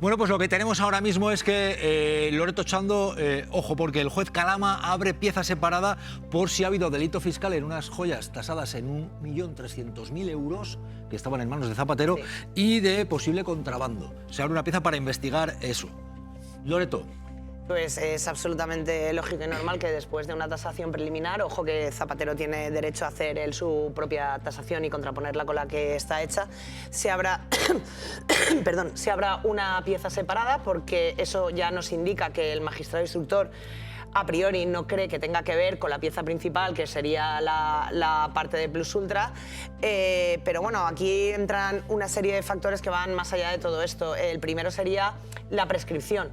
Bueno, pues lo que tenemos ahora mismo es que Loreto Chando, ojo, porque el juez Calama abre pieza separada por si ha habido delito fiscal en unas joyas tasadas en 1.300.000 euros que estaban en manos de Zapatero, sí, y de posible contrabando. Se abre una pieza para investigar eso. Loreto. Pues es absolutamente lógico y normal que después de una tasación preliminar, ojo que Zapatero tiene derecho a hacer él su propia tasación y contraponerla con la que está hecha, se abra, perdón, se abra una pieza separada, porque eso ya nos indica que el magistrado instructor a priori no cree que tenga que ver con la pieza principal, que sería la parte de Plus Ultra, pero bueno, aquí entran una serie de factores que van más allá de todo esto. El primero sería la prescripción,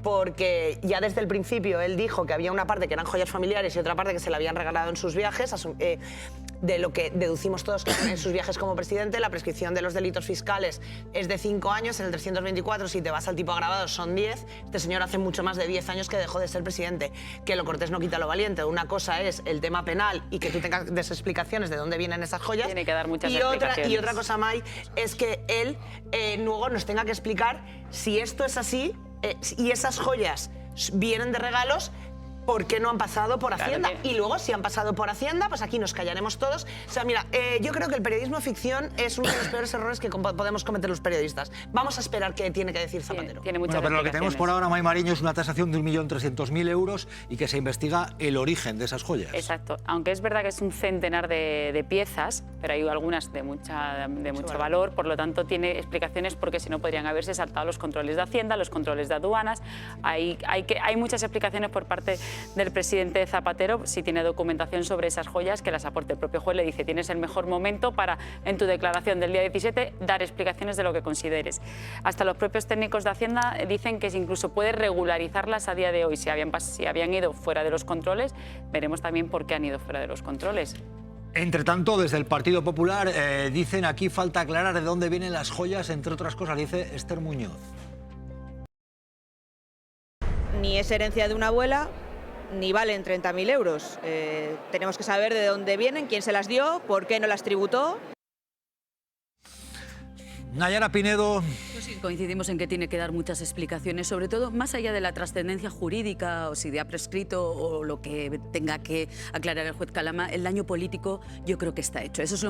porque ya desde el principio él dijo que había una parte que eran joyas familiares y otra parte que se le habían regalado en sus viajes, de lo que deducimos todos que en sus viajes como presidente. La prescripción de los delitos fiscales es de 5 años, en el 324 si te vas al tipo agravado son 10, este señor hace mucho más de 10 años que dejó de ser presidente, que lo cortés no quita lo valiente. Una cosa es el tema penal y que tú tengas explicaciones de dónde vienen esas joyas, tiene que dar muchas explicaciones. Y otra cosa, May, es que él luego nos tenga que explicar si esto es así, y esas joyas vienen de regalos, ¿por qué no han pasado por Hacienda? Claro que... Y luego, si han pasado por Hacienda, pues aquí nos callaremos todos. O sea, mira, yo creo que el periodismo ficción es uno de los peores errores que podemos cometer los periodistas. Vamos a esperar qué tiene que decir Zapatero. Tiene muchas pero lo que tenemos por ahora, May Mariño, es una tasación de 1.300.000 euros y que se investiga el origen de esas joyas. Exacto. Aunque es verdad que es un centenar de piezas, pero hay algunas de mucho valor, por lo tanto tiene explicaciones, porque si no podrían haberse saltado los controles de Hacienda, los controles de aduanas. Hay muchas explicaciones por parte del presidente Zapatero, si tiene documentación sobre esas joyas, que las aporte. El propio juez le dice: tienes el mejor momento para, en tu declaración del día 17, dar explicaciones de lo que consideres. Hasta los propios técnicos de Hacienda dicen que incluso puede regularizarlas a día de hoy. Si habían ido fuera de los controles, veremos también por qué han ido fuera de los controles. Entre tanto, desde el Partido Popular dicen: aquí falta aclarar de dónde vienen las joyas, entre otras cosas, dice Esther Muñoz. Ni es herencia de una abuela, ni valen 30.000 euros. Tenemos que saber de dónde vienen, quién se las dio, por qué no las tributó. Nayara Pinedo. Pues sí, coincidimos en que tiene que dar muchas explicaciones, sobre todo más allá de la trascendencia jurídica o si ha prescrito o lo que tenga que aclarar el juez Calama. El daño político yo creo que está hecho. Eso es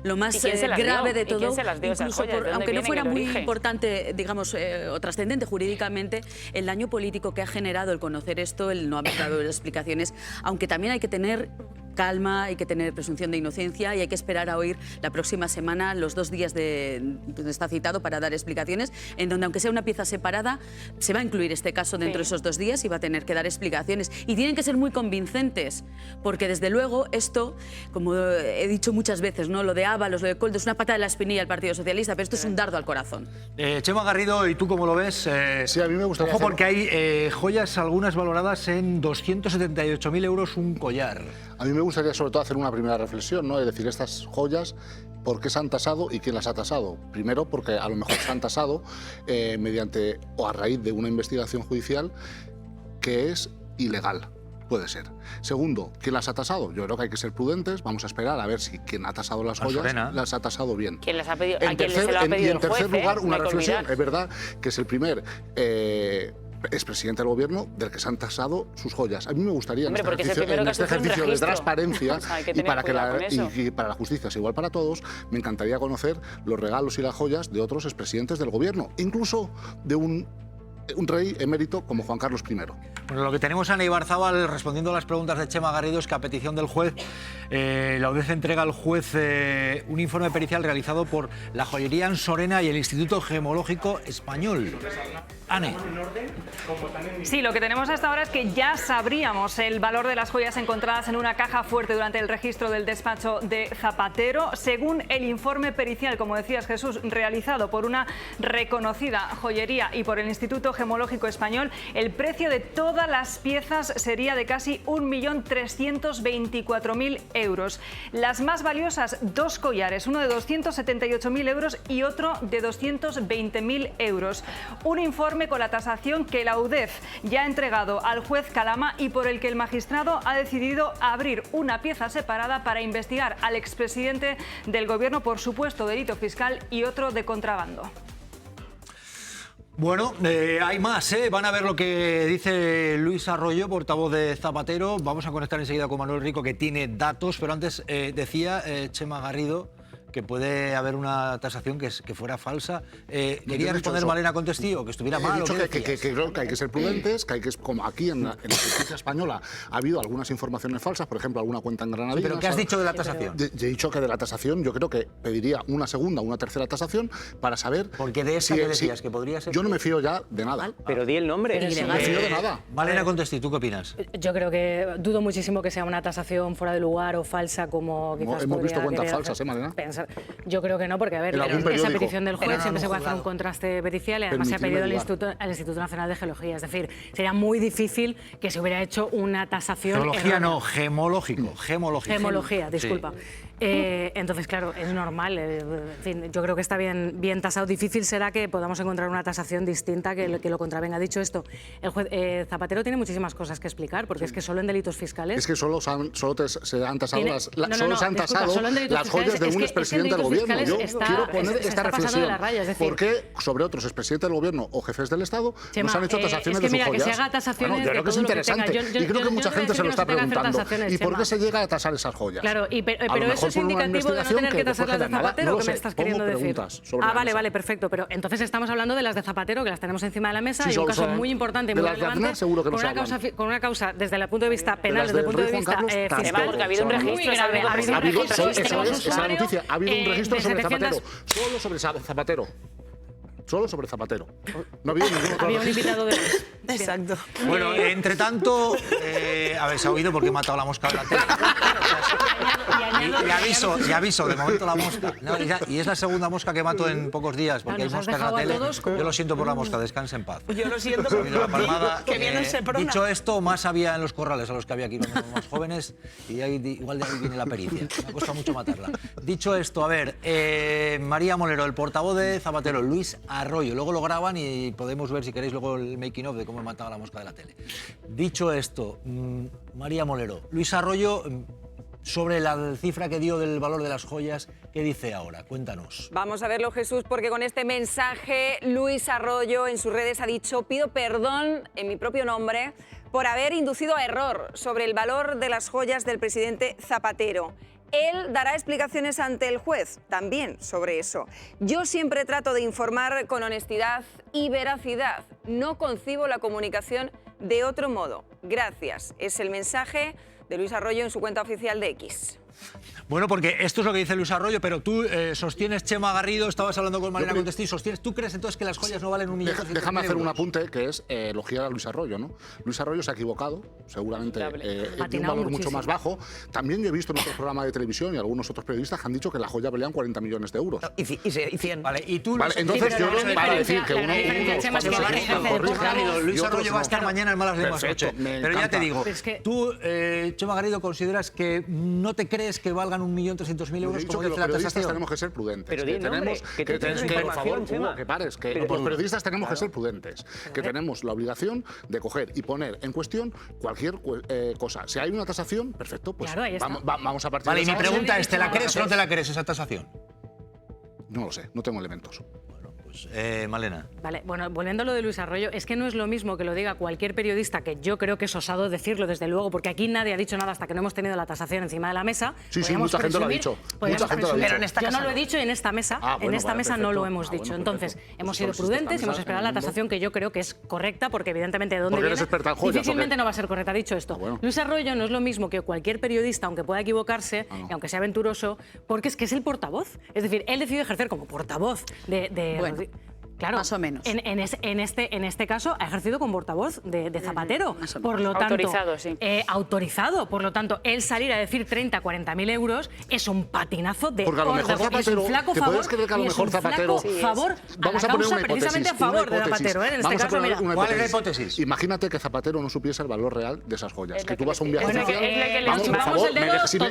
lo más grave de todo. ¿Quién se las dio esas joyas? Aunque no fuera muy importante, digamos, o trascendente jurídicamente, el daño político que ha generado el conocer esto, el no haber dado explicaciones, aunque también hay que tener calma, hay que tener presunción de inocencia y hay que esperar a oír la próxima semana los 2 días donde está citado para dar explicaciones, en donde, aunque sea una pieza separada, se va a incluir este caso dentro de esos 2 días y va a tener que dar explicaciones. Y tienen que ser muy convincentes, porque desde luego esto, como he dicho muchas veces, ¿no? Lo de Ábalos, lo de Koldo, es una pata de la espinilla al Partido Socialista, pero esto es un dardo al corazón. Chema Garrido, ¿y tú cómo lo ves? Sí, a mí me gustaría... Ojo, porque hay joyas, algunas valoradas en 278.000 euros un collar. A mí me gustaría sobre todo hacer una primera reflexión, ¿no? Es decir, estas joyas, ¿por qué se han tasado y quién las ha tasado? Primero, porque a lo mejor se han tasado mediante o a raíz de una investigación judicial que es ilegal. Puede ser. Segundo, ¿quién las ha tasado? Yo creo que hay que ser prudentes. Vamos a esperar a ver si quien ha tasado las joyas las ha tasado bien. ¿Quién las ha pedido? ¿A quién tercer, se lo ha pedido y en el juez, tercer lugar, una no reflexión. Es verdad que es el primer expresidente del gobierno del que se han tasado sus joyas. A mí me gustaría, en este ejercicio de transparencia, o sea, y para la justicia es igual para todos, me encantaría conocer los regalos y las joyas de otros expresidentes del gobierno, incluso de un rey emérito como Juan Carlos I. Bueno, lo que tenemos a Ana Ibarzábal respondiendo a las preguntas de Chema Garrido es que, a petición del juez, la audiencia entrega al juez un informe pericial realizado por la joyería Ansorena y el Instituto Gemológico Español. Ane. Sí, lo que tenemos hasta ahora es que ya sabríamos el valor de las joyas encontradas en una caja fuerte durante el registro del despacho de Zapatero. Según el informe pericial, como decías, Jesús, realizado por una reconocida joyería y por el Instituto Gemológico Español, el precio de todas las piezas sería de casi 1.324.000 euros. Las más valiosas, 2 collares, uno de 278.000 euros y otro de 220.000 euros. Un informe con la tasación que la UDEF ya ha entregado al juez Calama y por el que el magistrado ha decidido abrir una pieza separada para investigar al expresidente del gobierno por supuesto delito fiscal y otro de contrabando. Bueno, hay más, van a ver lo que dice Luis Arroyo, portavoz de Zapatero. Vamos a conectar enseguida con Manuel Rico, que tiene datos, pero antes decía Chema Garrido que puede haber una tasación que fuera falsa. ¿Quería responder Malena Contestí o que estuviera mal? He dicho que creo que hay que ser prudentes, que hay que, como aquí en la justicia española ha habido algunas informaciones falsas, por ejemplo, alguna cuenta en Granadilla. ¿Pero qué has dicho de la tasación? He dicho que de la tasación yo creo que pediría una segunda, una tercera tasación para saber... Porque de esa que decías que podría ser... Yo no me fío ya de nada. Pero di el nombre. No me fío de nada. Malena Contestí, ¿tú qué opinas? Yo creo que dudo muchísimo que sea una tasación fuera de lugar o falsa como quizás hemos visto podría cuentas querer falsas, Malena. pensar. Yo creo que no, porque a ver, ¿En esa petición del juez siempre se puede hacer un juzgado. contraste pericial y además se ha pedido al Instituto Nacional de Geología. Es decir, sería muy difícil que se hubiera hecho una tasación... Geología no, gemológico. Gemología, disculpa. Sí. Entonces, claro, es normal. En fin, yo creo que está bien tasado. Difícil será que podamos encontrar una tasación distinta que lo contravenga. Dicho esto, el juez Zapatero tiene muchísimas cosas que explicar, porque es que solo en delitos fiscales... Es que solo se han tasado tiene, las joyas de un expresidente del gobierno. Yo quiero poner esta reflexión. ¿Por qué sobre otros expresidentes del gobierno o jefes del Estado no se han hecho tasaciones de sus joyas? Que se haga tasaciones yo creo que es interesante y creo que mucha gente se lo está preguntando. ¿Y por qué se llega a tasar esas joyas? Claro, pero eso es indicativo de no tener que tasar las de Zapatero, ¿qué me estás queriendo decir? Vale, perfecto, pero entonces estamos hablando de las de Zapatero, que las tenemos encima de la mesa, y un caso muy importante y muy relevante, con una causa desde el punto de vista penal, desde el punto de vista fiscal, porque ha habido un registro. Esa noticia, ha habido un registro sobre Zapatero, solo sobre Zapatero. No ha habido ningún otro había un invitado de... Exacto. Bueno, entre tanto, a ver, se ha oído porque he matado la mosca de la tele. Y aviso, de momento la mosca. No, y es la segunda mosca que mato en pocos días, porque hay moscas en la tele. Yo lo siento por la mosca, descanse en paz. Yo lo siento por la palmada. Que viene el Seprona. Dicho esto, más había en los corrales a los que había aquí cuando éramos más jóvenes, y igual de ahí viene la pericia. Me ha costado mucho matarla. Dicho esto, a ver, María Molero, el portavoz de Zapatero, Luis Arroyo. Luego lo graban y podemos ver, si queréis, luego el making of de cómo he matado a la mosca de la tele. Dicho esto, María Molero, Luis Arroyo, sobre la cifra que dio del valor de las joyas, ¿qué dice ahora? Cuéntanos. Vamos a verlo, Jesús, porque con este mensaje Luis Arroyo en sus redes ha dicho: pido perdón en mi propio nombre por haber inducido a error sobre el valor de las joyas del presidente Zapatero. Él dará explicaciones ante el juez también sobre eso. Yo siempre trato de informar con honestidad y veracidad. No concibo la comunicación de otro modo. Gracias. Es el mensaje de Luis Arroyo en su cuenta oficial de X. Bueno, porque esto es lo que dice Luis Arroyo, pero tú sostienes, Chema Garrido, estabas hablando con Malena Contestí, ¿tú crees entonces que las joyas no valen 1 millón? Déjame hacer un apunte, que es elogiar a Luis Arroyo, ¿no? Luis Arroyo se ha equivocado, seguramente tiene un valor mucho más bajo. También yo he visto en otros programas de televisión y algunos otros periodistas que han dicho que la joya valían 40 millones de euros. Y 100. Vale, y tú... Vale, entonces yo para decir que Luis Arroyo va a estar mañana en Malas Lenguas 8. Pero ya te digo, tú, Chema Garrido, consideras que no te crees que valgan 1.300.000 euros, como dice la tasación. Tenemos que ser prudentes. Pero di el nombre, por favor, Hugo, que pares. Que los periodistas tenemos que ser prudentes. Que tenemos la obligación de coger y poner en cuestión cualquier cosa. Si hay una tasación, perfecto, pues vamos a partir de esa. Vale, y mi pregunta es, ¿te la crees o no te la crees esa tasación? No lo sé, no tengo elementos. Malena. Vale, bueno, volviendo a lo de Luis Arroyo, es que no es lo mismo que lo diga cualquier periodista, que yo creo que es osado decirlo, desde luego, porque aquí nadie ha dicho nada hasta que no hemos tenido la tasación encima de la mesa. Sí, mucha gente lo ha dicho. Mucha gente lo ha dicho. Pero en esta yo no lo he dicho y en esta mesa, no lo hemos dicho. Entonces, hemos sido prudentes y hemos esperado la tasación, que yo creo que es correcta, porque evidentemente de dónde viene, difícilmente no va a ser correcta. Dicho esto, Luis Arroyo no es lo mismo que cualquier periodista, aunque pueda equivocarse, y aunque sea aventuroso, porque es que es el portavoz. Es decir, él decide ejercer como portavoz de Claro, más o menos. En este caso ha ejercido como portavoz de Zapatero. Por lo tanto, autorizado, sí. Autorizado. Por lo tanto, él salir a decir 30, 40.000 euros es un patinazo de Porque a lo mejor Zapatero, flaco ¿te puedes creer que a lo mejor Zapatero... favor Vamos a poner una hipótesis. Precisamente a favor de Zapatero. En este caso, mira. ¿Cuál es la hipótesis? Imagínate que Zapatero no supiese el valor real de esas joyas. Que tú vas a un viaje oficial... Vamos, por favor,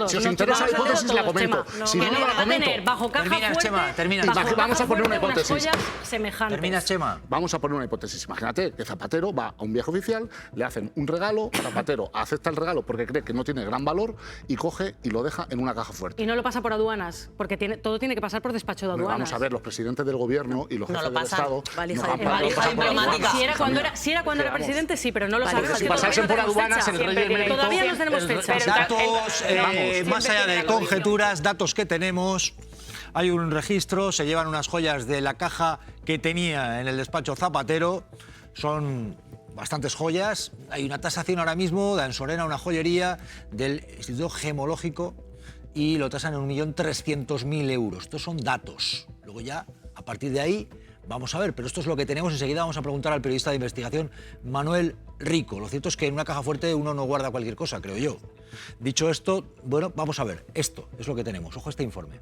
si os interesa la hipótesis, la comento. Si no, no la comento. Bajo caja fuerte, termina. Vamos a poner una hipótesis. Semejantes semejantes. Termina, Chema. Vamos a poner una hipótesis. Imagínate que Zapatero va a un viaje oficial, le hacen un regalo, Zapatero acepta el regalo porque cree que no tiene gran valor y coge y lo deja en una caja fuerte. Y no lo pasa por aduanas, porque todo tiene que pasar por despacho de aduanas. Vamos a ver, los presidentes del gobierno y los jefes del Estado... Si era cuando era presidente, sí, pero no lo sabemos. Si pasasen por aduanas, el rey emérito... Todavía no tenemos fecha. Datos, más allá de conjeturas, datos que tenemos... Hay un registro, se llevan unas joyas de la caja que tenía en el despacho Zapatero. Son bastantes joyas. Hay una tasación ahora mismo de Ansorena, una joyería del Instituto Gemológico, y lo tasan en 1.300.000 euros. Estos son datos. Luego ya, a partir de ahí, vamos a ver. Pero esto es lo que tenemos. Enseguida vamos a preguntar al periodista de investigación Manuel Rico. Lo cierto es que en una caja fuerte uno no guarda cualquier cosa, creo yo. Dicho esto, bueno, vamos a ver. Esto es lo que tenemos. Ojo a este informe.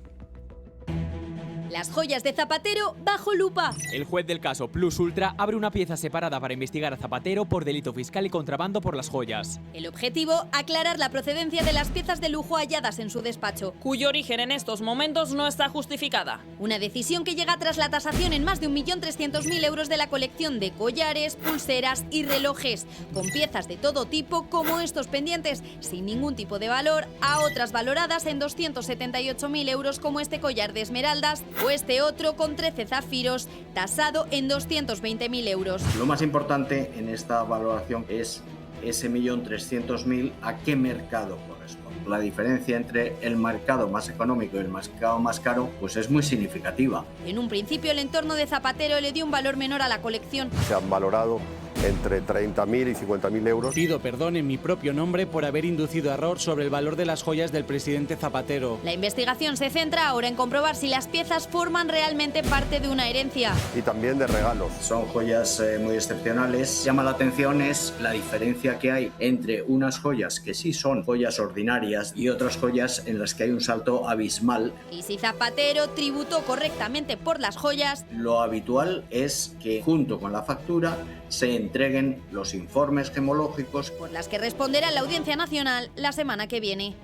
Las joyas de Zapatero bajo lupa. El juez del caso Plus Ultra abre una pieza separada para investigar a Zapatero por delito fiscal y contrabando por las joyas. El objetivo, aclarar la procedencia de las piezas de lujo halladas en su despacho, cuyo origen en estos momentos no está justificada. Una decisión que llega tras la tasación en más de 1.300.000 euros de la colección de collares, pulseras y relojes, con piezas de todo tipo como estos pendientes, sin ningún tipo de valor, a otras valoradas en 278.000 euros como este collar de esmeraldas, o este otro con 13 zafiros, tasado en 220.000 euros. Lo más importante en esta valoración es ese 1.300.000 a qué mercado corresponde. La diferencia entre el mercado más económico y el mercado más caro pues es muy significativa. En un principio el entorno de Zapatero le dio un valor menor a la colección. Se han valorado entre 30.000 y 50.000 euros. Pido perdón en mi propio nombre por haber inducido error sobre el valor de las joyas del presidente Zapatero. La investigación se centra ahora en comprobar si las piezas forman realmente parte de una herencia. Y también de regalos. Son joyas muy excepcionales. Llama la atención es la diferencia que hay entre unas joyas que sí son joyas ordinarias y otras joyas en las que hay un salto abismal. Y si Zapatero tributó correctamente por las joyas, lo habitual es que junto con la factura se entreguen los informes gemológicos por las que responderá la Audiencia Nacional la semana que viene.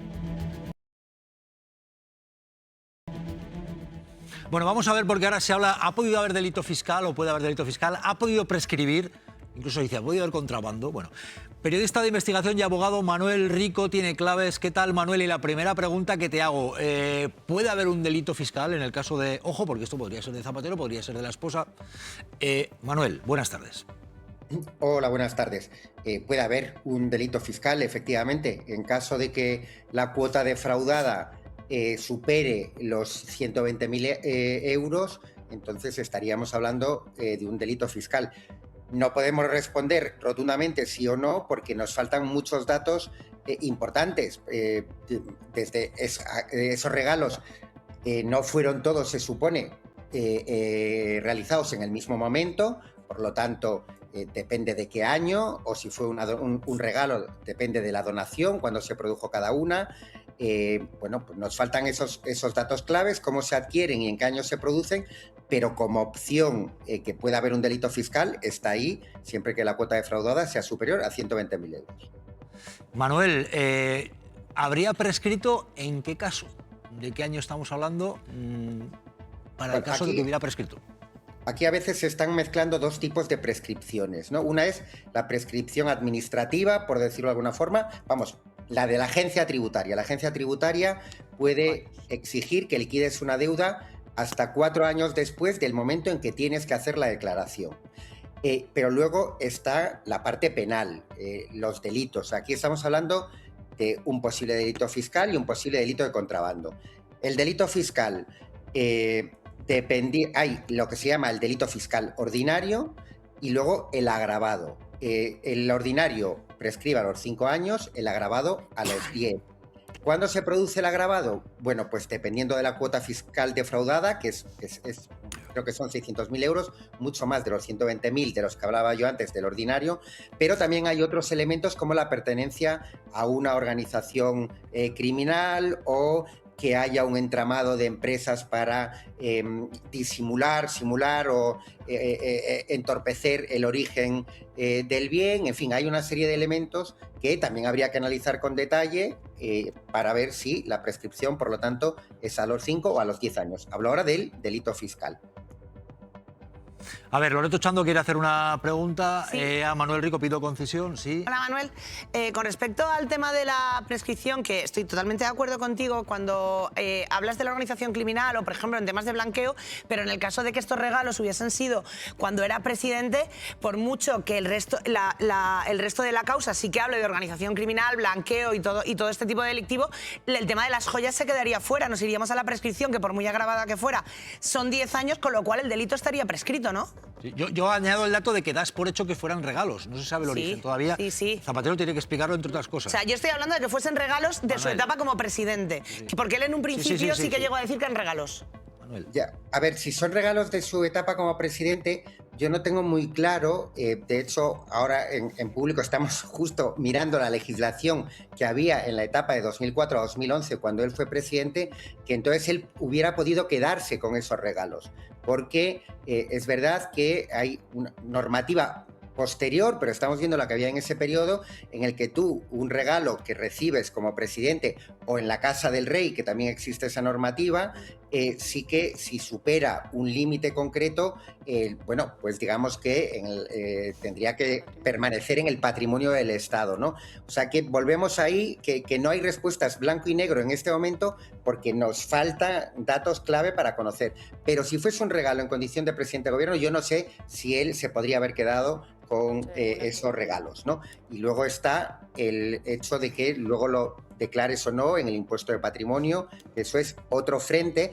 Bueno, vamos a ver, porque ahora se habla, ¿ha podido haber delito fiscal o puede haber delito fiscal? ¿Ha podido prescribir? Incluso dice, ¿ha podido haber contrabando? Bueno, periodista de investigación y abogado Manuel Rico tiene claves. ¿Qué tal, Manuel? Y la primera pregunta que te hago, ¿puede haber un delito fiscal en el caso de... Ojo, porque esto podría ser de Zapatero, podría ser de la esposa. Manuel, buenas tardes. Hola, buenas tardes. Puede haber un delito fiscal, efectivamente, en caso de que la cuota defraudada supere los 120.000 euros, entonces estaríamos hablando de un delito fiscal. No podemos responder rotundamente sí o no porque nos faltan muchos datos importantes. Desde esos regalos no fueron todos, se supone, realizados en el mismo momento, por lo tanto depende de qué año, o si fue un regalo depende de la donación, cuándo se produjo cada una. Bueno, pues nos faltan esos datos claves, cómo se adquieren y en qué año se producen, pero como opción que pueda haber un delito fiscal está ahí siempre que la cuota defraudada sea superior a 120.000 euros. Manuel, ¿habría prescrito en qué caso? ¿De qué año estamos hablando para el caso de que hubiera prescrito? Aquí a veces se están mezclando dos tipos de prescripciones, ¿no? Una es la prescripción administrativa, por decirlo de alguna forma, vamos, la de la agencia tributaria. La agencia tributaria puede exigir que liquides una deuda hasta 4 años después del momento en que tienes que hacer la declaración. Pero luego está la parte penal, los delitos. Aquí estamos hablando de un posible delito fiscal y un posible delito de contrabando. El delito fiscal, hay lo que se llama el delito fiscal ordinario y luego el agravado. El ordinario prescribe a los 5 años, el agravado a los 10. ¿Cuándo se produce el agravado? Bueno, pues dependiendo de la cuota fiscal defraudada, que creo que son 600.000 euros, mucho más de los 120.000 de los que hablaba yo antes del ordinario, pero también hay otros elementos como la pertenencia a una organización criminal o que haya un entramado de empresas para simular o entorpecer el origen del bien. En fin, hay una serie de elementos que también habría que analizar con detalle para ver si la prescripción, por lo tanto, es a los 5 o a los 10 años. Hablo ahora del delito fiscal. A ver, Loreto Chando quiere hacer una pregunta. Sí. A Manuel Rico pido concesión, sí. Hola, Manuel. Con respecto al tema de la prescripción, que estoy totalmente de acuerdo contigo cuando hablas de la organización criminal o, por ejemplo, en temas de blanqueo, pero en el caso de que estos regalos hubiesen sido cuando era presidente, por mucho que el resto de la causa sí que hable de organización criminal, blanqueo y todo este tipo de delictivo, el tema de las joyas se quedaría fuera. Nos iríamos a la prescripción, que por muy agravada que fuera, son 10 años, con lo cual el delito estaría prescrito, ¿no? Sí, yo añado el dato de que das por hecho que fueran regalos. No se sabe el origen todavía. Sí. Zapatero tiene que explicarlo, entre otras cosas. O sea, yo estoy hablando de que fuesen regalos de su etapa como presidente. Sí. Porque él en un principio sí que llegó a decir que eran regalos. Ya, a ver, si son regalos de su etapa como presidente, yo no tengo muy claro. De hecho, ahora en público estamos justo mirando la legislación que había en la etapa de 2004 a 2011, cuando él fue presidente, que entonces él hubiera podido quedarse con esos regalos. Porque es verdad que hay una normativa posterior, pero estamos viendo la que había en ese periodo, en el que tú, un regalo que recibes como presidente o en la Casa del Rey, que también existe esa normativa, sí que si supera un límite concreto, bueno, pues digamos que tendría que permanecer en el patrimonio del Estado, ¿no? O sea que volvemos ahí, que no hay respuestas blanco y negro en este momento, porque nos faltan datos clave para conocer. Pero si fuese un regalo en condición de presidente de gobierno, yo no sé si él se podría haber quedado con esos regalos, ¿no? Y luego está el hecho de que luego lo declares o no en el impuesto de patrimonio, eso es otro frente.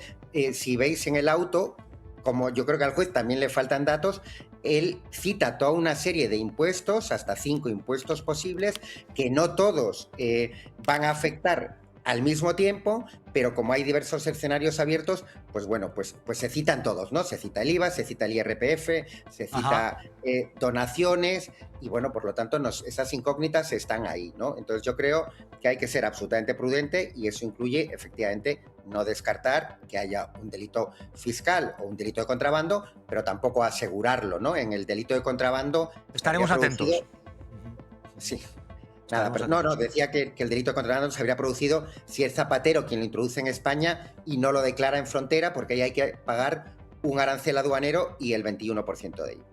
Si veis en el auto, como yo creo que al juez también le faltan datos, él cita toda una serie de impuestos, hasta 5 impuestos posibles, que no todos van a afectar al mismo tiempo, pero como hay diversos escenarios abiertos, pues bueno, pues se citan todos, ¿no? Se cita el IVA, se cita el IRPF, se cita donaciones, y bueno, por lo tanto esas incógnitas están ahí, ¿no? Entonces yo creo que hay que ser absolutamente prudente, y eso incluye efectivamente no descartar que haya un delito fiscal o un delito de contrabando, pero tampoco asegurarlo, ¿no? En el delito de contrabando estaremos atentos. Sí. Nada, pero no, decía que el delito de contrabando se habría producido si es Zapatero quien lo introduce en España y no lo declara en frontera, porque ahí hay que pagar un arancel aduanero y el 21% de ello.